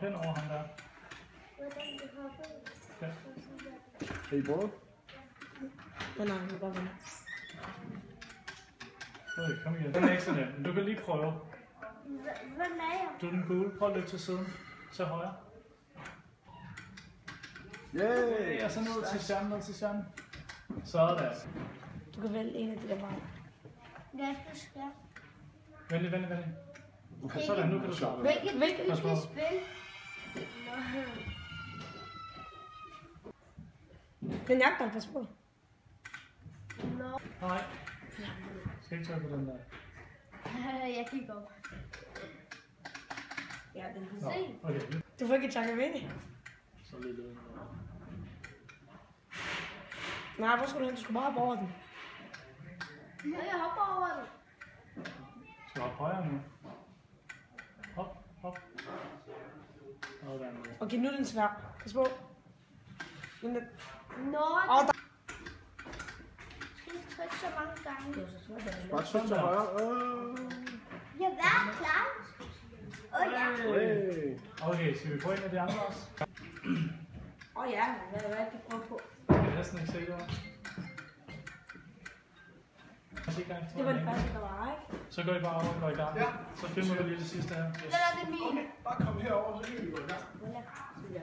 hen over ham der. Ja. Er I brød? Nej, det er bare vinde. Kom igen. Den er ikke så nem, men du kan lige prøve. Hvad er jeg? Du er den gule. Prøv at løbe til siden. Til højre. Yay! Og så ned til stjernen, ned til stjernen. Sådan. Du kan vælge en af de der veje. Ja, du skal. Vælg. Sådan, nu kan du slå. Hvilket Pas på. spil? Den jagter, pas på. Nå. Nej. Skal ikke trykke på den der. Jeg kigger op. Ja, den Nå, okay. Du får ikke et Chakavini. Så lidt ud. Nej, hvor skulle du hen? Du skulle bare hoppe over den. Jeg hopper over det. Skal du hoppe højere nu? Hop. Sådan. Okay, nu er den svær. Pas på. Den er... Nå, Åh, der... skal ikke trykke så mange gange. Bare tryk til højre. Ja, hvad? Klar? Ja. Hey. Okay, skal vi prøve en af de andre også? ja, hvad er det, du prøver på? Jeg er næsten ikke sikker. Det var det første, der var, ikke? Så går I bare over og går i gang. Ja. Så filmer vi lige det sidste her. Den er det min. Bare kom herover, så kan vi gå i gang. Ja.